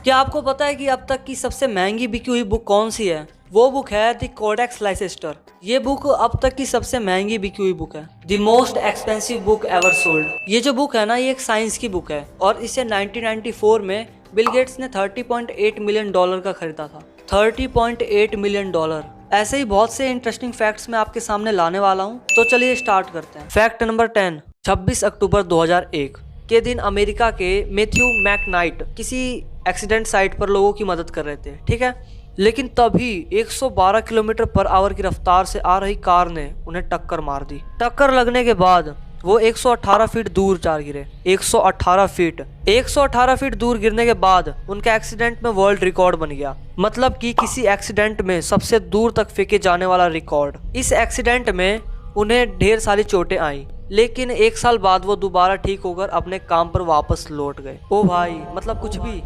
क्या आपको पता है कि अब तक की सबसे महंगी बिकी हुई बुक कौन सी है? वो बुक है द कोडेक्स लाइसेस्टर। ये बुक अब तक की सबसे महंगी बिकी हुई बुक है, the most expensive book ever sold. ये जो बुक है ना, ये एक साइंस की बुक है और इसे 1994 में बिल गेट्स ने $30.8 मिलियन का खरीदा था। $30.8 मिलियन। ऐसे ही बहुत से इंटरेस्टिंग फैक्ट्स मैं आपके सामने लाने वाला हूँ, तो चलिए स्टार्ट करते हैं। Fact number 10। 26 अक्टूबर 2001 के दिन अमेरिका के मैथ्यू मैकनाइट किसी एक्सीडेंट साइट पर लोगों की मदद कर रहे थे, ठीक है। लेकिन तभी 112 किलोमीटर पर आवर की रफ्तार से आ रही कार ने उन्हें टक्कर मार दी। टक्कर लगने के बाद वो 118 फीट दूर जा गिरे। 118 फीट दूर गिरने के बाद उनका एक्सीडेंट में वर्ल्ड रिकॉर्ड बन गया। मतलब कि किसी एक्सीडेंट में सबसे दूर तक फेंके जाने वाला रिकॉर्ड। इस एक्सीडेंट में उन्हें ढेर सारी चोटें आई, लेकिन 1 साल बाद वो दोबारा ठीक होकर अपने काम पर वापस लौट गए। ओ भाई, मतलब कुछ भी।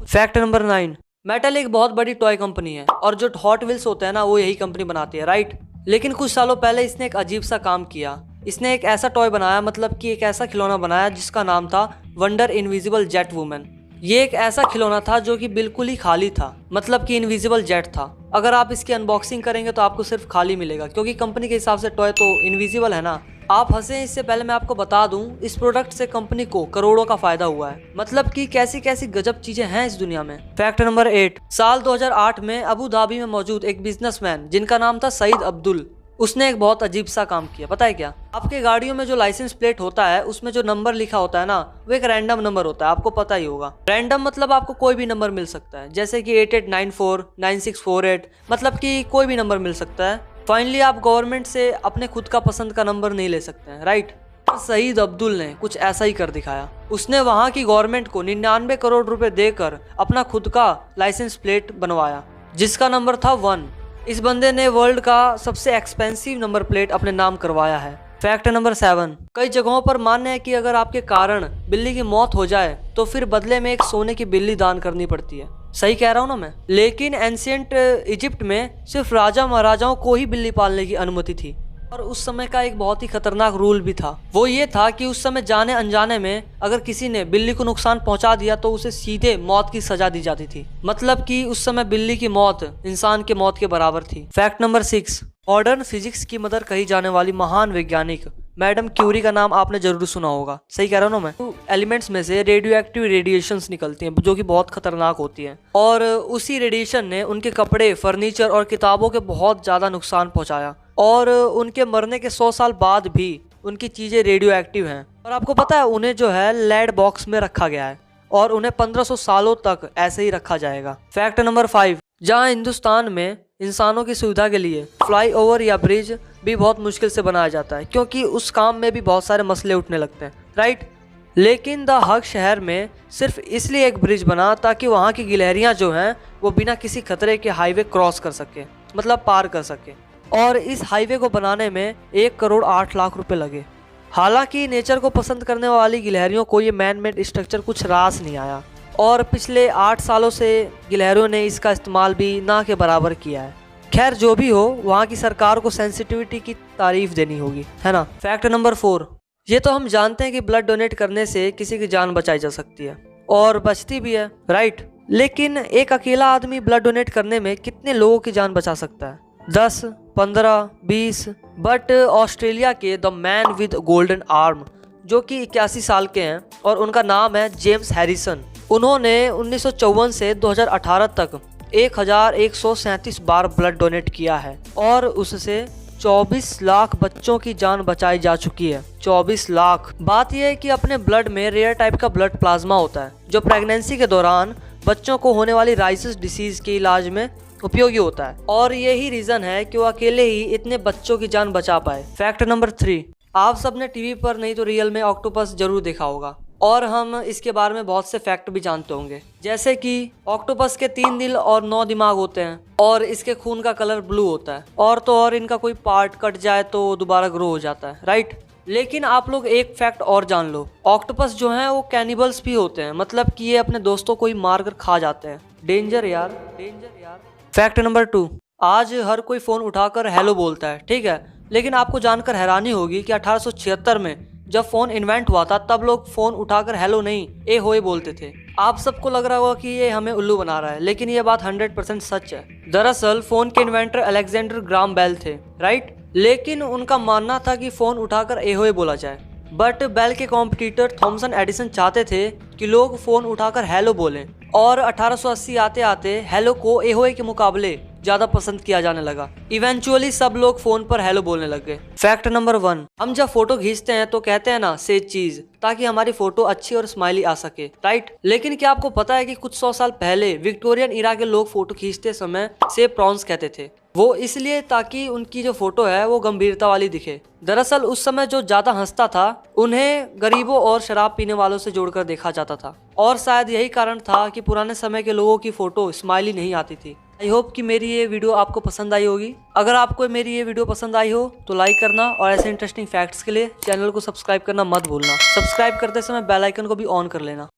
Fact number 9। मेटल एक बहुत बड़ी टॉय कंपनी है और जो हॉट व्हील्स होते हैं ना, वो यही कंपनी बनाती है, राइट। लेकिन कुछ सालों पहले इसने एक अजीब सा काम किया। इसने एक ऐसा टॉय बनाया, मतलब कि एक ऐसा खिलौना बनाया जिसका नाम था वंडर इनविजिबल जेट वुमन। ये एक ऐसा खिलौना था जो कि बिल्कुल ही खाली था, मतलब कि इनविजिबल जेट था। अगर आप इसकी अनबॉक्सिंग करेंगे तो आपको सिर्फ खाली मिलेगा, क्योंकि कंपनी के हिसाब से टॉय तो इनविजिबल है ना। आप हंसे, इससे पहले मैं आपको बता दूं, इस प्रोडक्ट से कंपनी को करोड़ों का फायदा हुआ है। मतलब कि कैसी कैसी गजब चीजें हैं इस दुनिया में। Fact number 8। साल 2008 में अबू धाबी में मौजूद एक बिजनेसमैन जिनका नाम था सईद अब्दुल, उसने एक बहुत अजीब सा काम किया। पता है क्या? आपके गाड़ियों में जो लाइसेंस प्लेट होता है उसमें जो नंबर लिखा होता है ना, वो एक रैंडम नंबर होता है, आपको पता ही होगा। रैंडम मतलब आपको कोई भी नंबर मिल सकता है, जैसे कि 8894 9648, मतलब कि कोई भी नंबर मिल सकता है। फाइनली आप गवर्नमेंट से अपने खुद का पसंद का नंबर नहीं ले सकते हैं, राइट। सईद अब्दुल ने कुछ ऐसा ही कर दिखाया। उसने वहां की गवर्नमेंट को 99 करोड़ रुपए देकर अपना खुद का लाइसेंस प्लेट बनवाया, जिसका नंबर था 1। इस बंदे ने वर्ल्ड का सबसे एक्सपेंसिव नंबर प्लेट अपने नाम करवाया है। Fact number 7। कई जगहों पर मान्य है कि अगर आपके कारण बिल्ली की मौत हो जाए तो फिर बदले में एक सोने की बिल्ली दान करनी पड़ती है। सही कह रहा हूँ ना मैं? लेकिन एंशिएंट इजिप्ट में सिर्फ राजा महाराजाओं को ही बिल्ली पालने की अनुमति थी और उस समय का एक बहुत ही खतरनाक रूल भी था। वो ये था कि उस समय जाने अनजाने में अगर किसी ने बिल्ली को नुकसान पहुंचा दिया तो उसे सीधे मौत की सजा दी जाती थी। मतलब कि उस समय बिल्ली की मौत इंसान के मौत के बराबर थी। Fact number 6। मॉडर्न फिजिक्स की मदर कही जाने वाली महान वैज्ञानिक मैडम क्यूरी का नाम आपने जरूर सुना होगा। सही कह रहा हूँ ना मैं? एलिमेंट्स में से रेडियो एक्टिव रेडिएशंस निकलती हैं जो कि बहुत खतरनाक होती हैं, और उसी रेडिएशन ने उनके कपड़े, फर्नीचर और किताबों के बहुत ज़्यादा नुकसान पहुँचाया। और उनके मरने के 100 साल बाद भी उनकी चीज़ें रेडियो एक्टिव हैं। और आपको पता है उन्हें जो है लेड बॉक्स में रखा गया है और उन्हें 1500 सालों तक ऐसे ही रखा जाएगा। Fact number 5। जहां हिंदुस्तान में इंसानों की सुविधा के लिए फ्लाईओवर या ब्रिज भी बहुत मुश्किल से बनाया जाता है, क्योंकि उस काम में भी बहुत सारे मसले उठने लगते हैं, राइट। लेकिन द हक शहर में सिर्फ इसलिए एक ब्रिज बना ताकि वहाँ की गिलहरियाँ जो हैं वो बिना किसी खतरे के हाईवे क्रॉस कर सके, मतलब पार कर सके। और इस हाईवे को बनाने में 1 करोड़ 8 लाख रुपए लगे। हालांकि नेचर को पसंद करने वाली गिलहरियों को ये मैन मेड स्ट्रक्चर कुछ रास नहीं आया और पिछले 8 सालों से गिलहरियों ने इसका इस्तेमाल भी ना के बराबर किया है। खैर जो भी हो, वहाँ की सरकार को सेंसिटिविटी की तारीफ देनी होगी, है ना। Fact number 4। ये तो हम जानते हैं कि ब्लड डोनेट करने से किसी की जान बचाई जा सकती है और बचती भी है, राइट। लेकिन एक अकेला आदमी ब्लड डोनेट करने में कितने लोगों की जान बचा सकता है? 10, 15, 20। बट ऑस्ट्रेलिया के the man with golden arm, जो कि 81 साल के हैं और उनका नाम है जेम्स हैरिसन, उन्होंने 1954 से 2018 तक 1137 बार ब्लड डोनेट किया है और उससे 24 लाख बच्चों की जान बचाई जा चुकी है। 24 लाख। बात यह है कि अपने ब्लड में रेयर टाइप का ब्लड प्लाज्मा होता है जो प्रेगनेंसी के दौरान बच्चों को होने वाली राइसेस डिसीज के इलाज में उपयोगी होता है, और यही रीजन है कि वो अकेले ही इतने बच्चों की जान बचा पाए। Fact number 3। आप सबने टीवी पर नहीं तो रियल में ऑक्टोपस जरूर देखा होगा और हम इसके बारे में बहुत से फैक्ट भी जानते होंगे, जैसे कि ऑक्टोपस के 3 दिल और 9 दिमाग होते हैं और इसके खून का कलर ब्लू होता है, और तो और इनका कोई पार्ट कट जाए तो दोबारा ग्रो हो जाता है, राइट। लेकिन आप लोग एक फैक्ट और जान लो, ऑक्टोपस जो हैं वो कैनिबल्स भी होते हैं, मतलब कि ये अपने दोस्तों को ही मार कर खा जाते हैं। डेंजर यार, डेंजर यार। Fact number 2। आज हर कोई फ़ोन उठाकर हेलो बोलता है, ठीक है, लेकिन आपको जानकर हैरानी होगी कि 1876 में जब फोन इन्वेंट हुआ था तब लोग फोन उठाकर हेलो नहीं ए होए बोलते थे। आप सबको लग रहा होगा कि ये हमें उल्लू बना रहा है, लेकिन ये बात 100% सच है। दरअसल फोन के इन्वेंटर अलेक्जेंडर ग्राहम बेल थे, राइट। लेकिन उनका मानना था कि फोन उठाकर ए होए बोला जाए। बट बेल के कॉम्पिटिटर थॉमसन एडिसन चाहते थे कि लोग फोन उठाकर हेलो बोलें, और 1880 आते आते हेलो को ए होए के मुकाबले ज्यादा पसंद किया जाने लगा। इवेंचुअली सब लोग फोन पर हेलो बोलने लग गए। फैक्ट नंबर 1, हम जब फोटो खींचते हैं तो कहते हैं ना से चीज, ताकि हमारी फोटो अच्छी और स्माइली आ सके, राइट। लेकिन क्या आपको पता है कि कुछ 100 साल पहले विक्टोरियन इरा के लोग फोटो खींचते समय से प्रॉन्स कहते थे। वो इसलिए ताकि उनकी जो फोटो है वो गंभीरता वाली दिखे। दरअसल उस समय जो ज्यादा हंसता था उन्हें गरीबों और शराब पीने वालों से जोड़कर देखा जाता था, और शायद यही कारण था कि पुराने समय के लोगों की फोटो स्माइली नहीं आती थी। आई होप कि मेरी ये वीडियो आपको पसंद आई होगी। अगर आपको मेरी ये वीडियो पसंद आई हो तो लाइक करना, और ऐसे इंटरेस्टिंग फैक्ट्स के लिए चैनल को सब्सक्राइब करना मत भूलना। सब्सक्राइब करते समय बेल आइकन को भी ऑन कर लेना।